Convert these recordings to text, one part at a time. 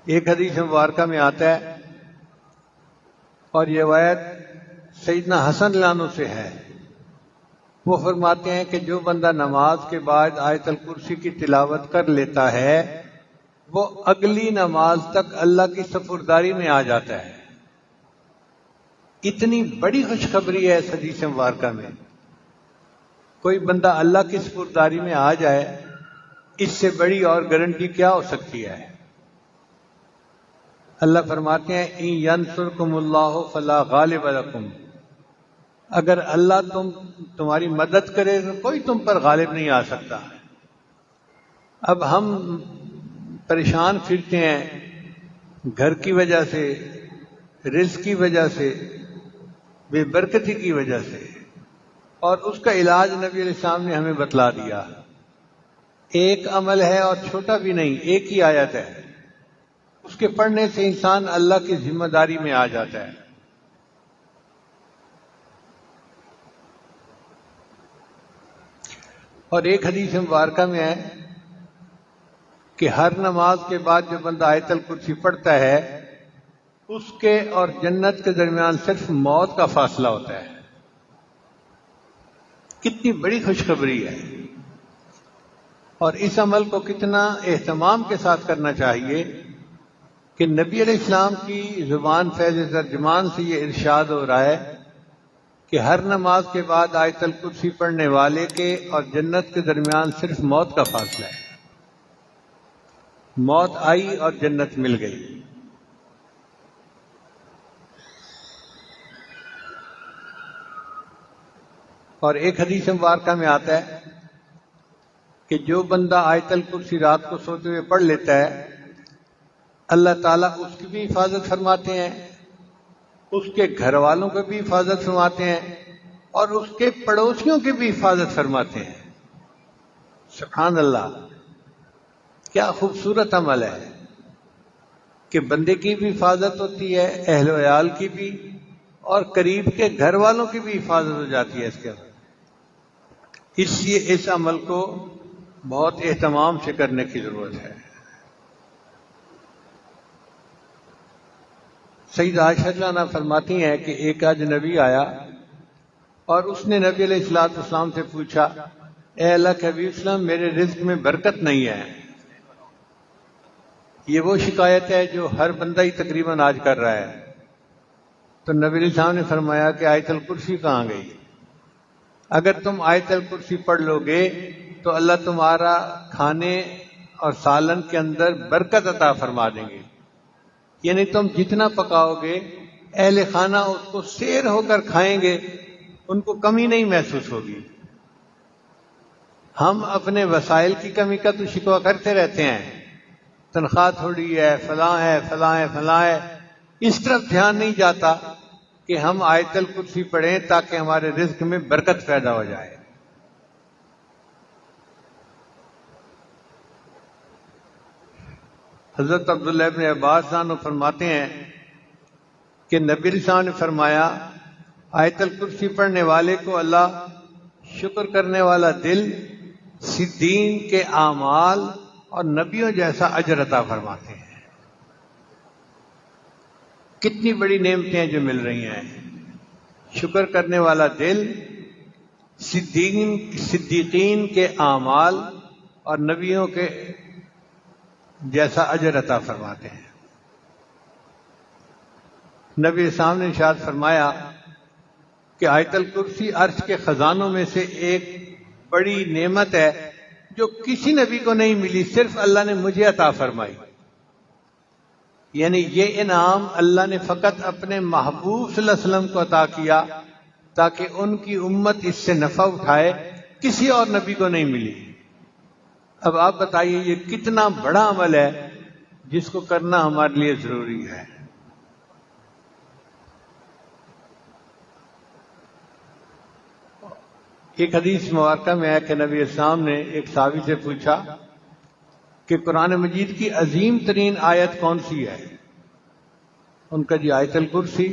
ایک حدیث مبارکہ میں آتا ہے اور یہ روایت سیدنا حسن لانو سے ہے، وہ فرماتے ہیں کہ جو بندہ نماز کے بعد آیت الکرسی کی تلاوت کر لیتا ہے وہ اگلی نماز تک اللہ کی سپرداری میں آ جاتا ہے۔ اتنی بڑی خوشخبری ہے اس حدیث مبارکہ میں، کوئی بندہ اللہ کی سپرداری میں آ جائے، اس سے بڑی اور گارنٹی کیا ہو سکتی ہے؟ اللہ فرماتے ہیں ان ینصرکم اللہ فلا غالب لکم، اگر اللہ تمہاری مدد کرے تو کوئی تم پر غالب نہیں آ سکتا۔ اب ہم پریشان پھرتے ہیں گھر کی وجہ سے، رزق کی وجہ سے، بے برکتی کی وجہ سے، اور اس کا علاج نبی علیہ السلام نے ہمیں بتلا دیا۔ ایک عمل ہے اور چھوٹا بھی نہیں، ایک ہی آیت ہے، اس کے پڑھنے سے انسان اللہ کی ذمہ داری میں آ جاتا ہے۔ اور ایک حدیث مبارکہ میں ہے کہ ہر نماز کے بعد جو بندہ آیت الکرسی پڑھتا ہے اس کے اور جنت کے درمیان صرف موت کا فاصلہ ہوتا ہے۔ کتنی بڑی خوشخبری ہے، اور اس عمل کو کتنا اہتمام کے ساتھ کرنا چاہیے کہ نبی علیہ السلام کی زبان فیض ترجمان سے یہ ارشاد ہو رہا ہے کہ ہر نماز کے بعد آیت الکرسی پڑھنے والے کے اور جنت کے درمیان صرف موت کا فاصلہ ہے۔ موت آئی اور جنت مل گئی۔ اور ایک حدیث مبارکہ میں آتا ہے کہ جو بندہ آیت الکرسی رات کو سوتے ہوئے پڑھ لیتا ہے اللہ تعالیٰ اس کی بھی حفاظت فرماتے ہیں، اس کے گھر والوں کی بھی حفاظت فرماتے ہیں، اور اس کے پڑوسیوں کی بھی حفاظت فرماتے ہیں۔ سبحان اللہ، کیا خوبصورت عمل ہے کہ بندے کی بھی حفاظت ہوتی ہے، اہل و عیال کی بھی، اور قریب کے گھر والوں کی بھی حفاظت ہو جاتی ہے اس کے اندر۔ اس لیے اس عمل کو بہت اہتمام سے کرنے کی ضرورت ہے۔ سیدہ عائشہ رضی اللہ عنہا فرماتی ہیں کہ ایک اجنبی آیا اور اس نے نبی علیہ الصلوۃ والسلام سے پوچھا، اے اللہ کے حبیب وسلم، میرے رزق میں برکت نہیں ہے۔ یہ وہ شکایت ہے جو ہر بندہ ہی تقریباً آج کر رہا ہے۔ تو نبی علیہ السلام نے فرمایا کہ آیت الکرسی کہاں گئی؟ اگر تم آیت الکرسی پڑھ لو گے تو اللہ تمہارا کھانے اور سالن کے اندر برکت عطا فرما دیں گے، یعنی تم جتنا پکاؤ گے اہل خانہ اس کو سیر ہو کر کھائیں گے، ان کو کمی نہیں محسوس ہوگی۔ ہم اپنے وسائل کی کمی کا تو شکوہ کرتے رہتے ہیں، تنخواہ تھوڑی ہے، فلاں ہے، فلاں ہے، فلاں ہے، اس طرف دھیان نہیں جاتا کہ ہم آیت الکرسی پڑھیں تاکہ ہمارے رزق میں برکت پیدا ہو جائے۔ حضرت عبداللہ ابن عباس عنہ فرماتے ہیں کہ نبی علیہ السلام نے فرمایا آیت الکرسی پڑھنے والے کو اللہ شکر کرنے والا دل، صدیقین کے اعمال اور نبیوں جیسا اجر عطا فرماتے ہیں۔ کتنی بڑی نعمتیں جو مل رہی ہیں، شکر کرنے والا دل، صدیقین کے اعمال اور نبیوں کے جیسا اجر عطا فرماتے ہیں۔ نبی اسلام نے ارشاد فرمایا کہ آیت الکرسی عرش کے خزانوں میں سے ایک بڑی نعمت ہے جو کسی نبی کو نہیں ملی، صرف اللہ نے مجھے عطا فرمائی۔ یعنی یہ انعام اللہ نے فقط اپنے محبوب صلی اللہ علیہ وسلم کو عطا کیا تاکہ ان کی امت اس سے نفع اٹھائے، کسی اور نبی کو نہیں ملی۔ اب آپ بتائیے یہ کتنا بڑا عمل ہے جس کو کرنا ہمارے لیے ضروری ہے۔ ایک حدیث مبارکہ میں ہے کہ نبی اسلام نے ایک صحابی سے پوچھا کہ قرآن مجید کی عظیم ترین آیت کون سی ہے؟ ان کا جی آیت الکرسی۔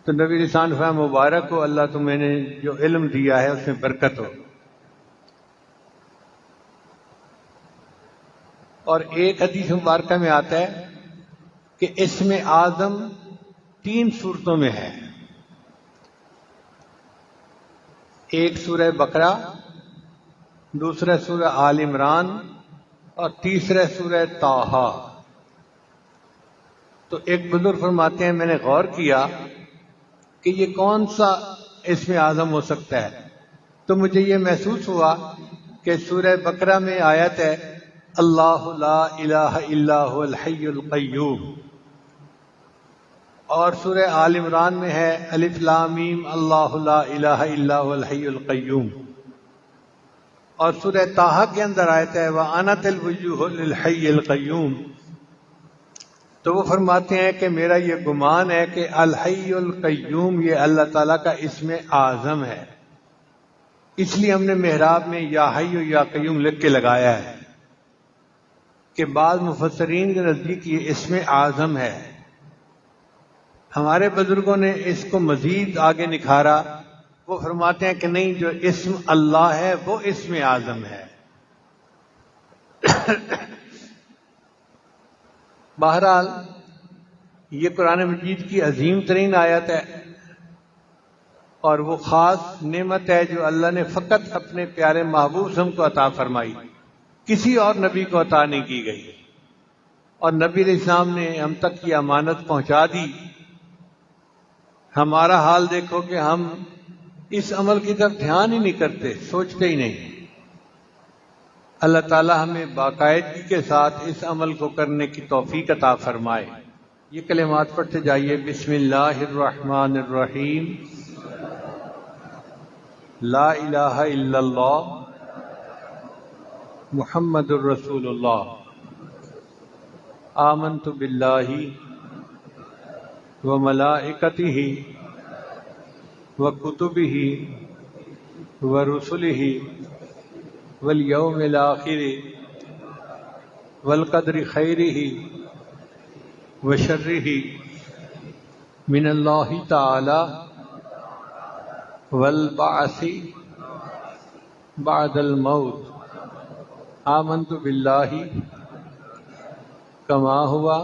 تو نبی السلام نے فرمایا مبارک ہو، اللہ تمہیں نے جو علم دیا ہے اس میں برکت ہو۔ اور ایک حدیث مبارکہ میں آتا ہے کہ اسم اعظم 3 صورتوں میں ہے، ایک سورہ بقرہ، دوسرا سورہ آل عمران اور تیسرا سورہ طٰہٰ۔ تو ایک بزرگ فرماتے ہیں میں نے غور کیا کہ یہ کون سا اسم اعظم ہو سکتا ہے، تو مجھے یہ محسوس ہوا کہ سورہ بقرہ میں آیت ہے اللہ لا الہ الا هو الحی القیوم، اور سورہ آل عمران میں ہے الف لام میم اللہ لا الہ الا هو الحی القیوم، اور سورہ طٰہٰ کے اندر آیت ہے وَأَنَتِ الْوُجُوهُ لِلْحَيِّ الْقَيُّومِ۔ تو وہ فرماتے ہیں کہ میرا یہ گمان ہے کہ الحی القیوم یہ اللہ تعالیٰ کا اسم اعظم ہے، اس لیے ہم نے محراب میں یا حی یا قیوم لکھ کے لگایا ہے کہ بعض مفسرین کے نزدیک یہ اسم اعظم ہے۔ ہمارے بزرگوں نے اس کو مزید آگے نکھارا، وہ فرماتے ہیں کہ نہیں، جو اسم اللہ ہے وہ اسم اعظم ہے۔ بہرحال یہ قرآن مجید کی عظیم ترین آیت ہے، اور وہ خاص نعمت ہے جو اللہ نے فقط اپنے پیارے محبوب صلی اللہ علیہ وسلم کو عطا فرمائی، کسی اور نبی کو عطا نہیں کی گئی، اور نبی علیہ السلام نے ہم تک یہ امانت پہنچا دی۔ ہمارا حال دیکھو کہ ہم اس عمل کی طرف دھیان ہی نہیں کرتے، سوچتے ہی نہیں۔ اللہ تعالی ہمیں باقاعدگی کے ساتھ اس عمل کو کرنے کی توفیق عطا فرمائے۔ یہ کلمات پڑھتے جائیے، بسم اللہ الرحمن الرحیم، لا الہ الا اللہ محمد الرسول اللہ، آمنت باللہ وملائکتہ وکتبہ ورسلہ والیوم الآخر والقدر خیرہ وشرہ من اللہ تعالی والبعث بعد الموت، آمنت باللہ کما ہوا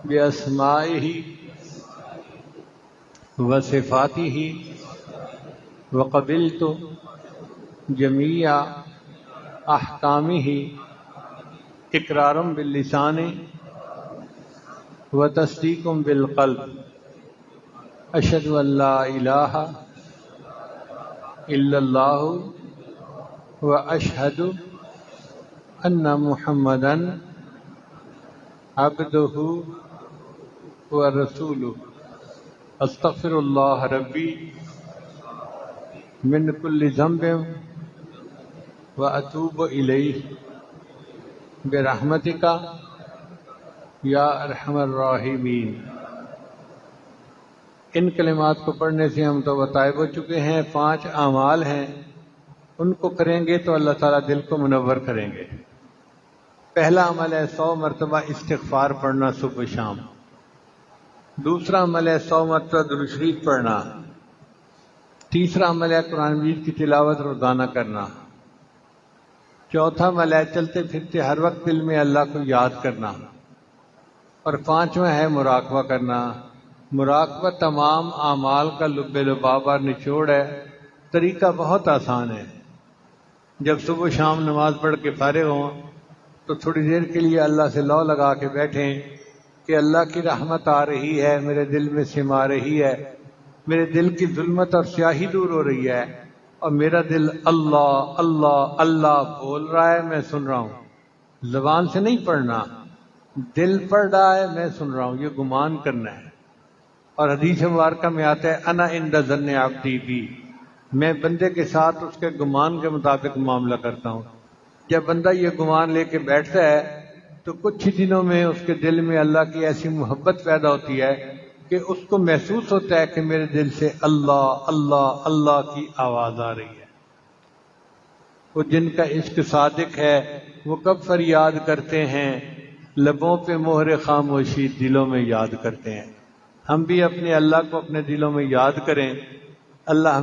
باسمائہ وصفاتہ وقبلت جمیع احکامہ اقرارا باللسان وتصدیقا بالقلب، اشہد ان لا الہ الا اللہ واشہد ان محمدا عبدہ ورسولہ، استغفر اللہ ربی من کل ذنب واتوب الیہ برحمتک یا ارحم الراحمین۔ ان کلمات کو پڑھنے سے ہم تو طائب ہو چکے ہیں۔ 5 اعمال ہیں، ان کو کریں گے تو اللہ تعالیٰ دل کو منور کریں گے۔ پہلا عمل ہے 100 مرتبہ استغفار پڑھنا صبح و شام، دوسرا عمل ہے 100 مرتبہ درود شریف پڑھنا، تیسرا عمل ہے قرآن مجید کی تلاوت روزانہ کرنا، چوتھا عمل ہے چلتے پھرتے ہر وقت دل میں اللہ کو یاد کرنا، اور 5واں ہے مراقبہ کرنا۔ مراقبہ تمام اعمال کا لب لباب اور نچوڑ ہے۔ طریقہ بہت آسان ہے، جب صبح و شام نماز پڑھ کے فارغ ہوں تو تھوڑی دیر کے لیے اللہ سے لو لگا کے بیٹھیں کہ اللہ کی رحمت آ رہی ہے، میرے دل میں سما رہی ہے، میرے دل کی ظلمت اور سیاہی دور ہو رہی ہے، اور میرا دل اللہ اللہ اللہ بول رہا ہے، میں سن رہا ہوں۔ زبان سے نہیں پڑھنا، دل پڑھ رہا ہے، میں سن رہا ہوں، یہ گمان کرنا ہے۔ اور حدیث مبارکہ میں آتا ہے انا عند ظن عبدی بی، میں بندے کے ساتھ اس کے گمان کے مطابق معاملہ کرتا ہوں۔ جب بندہ یہ گمان لے کے بیٹھتا ہے تو کچھ ہی دنوں میں اس کے دل میں اللہ کی ایسی محبت پیدا ہوتی ہے کہ اس کو محسوس ہوتا ہے کہ میرے دل سے اللہ اللہ اللہ کی آواز آ رہی ہے۔ وہ جن کا عشق صادق ہے وہ کب فریاد کرتے ہیں، لبوں پہ مہر خاموشی دلوں میں یاد کرتے ہیں۔ ہم بھی اپنے اللہ کو اپنے دلوں میں یاد کریں۔ اللہ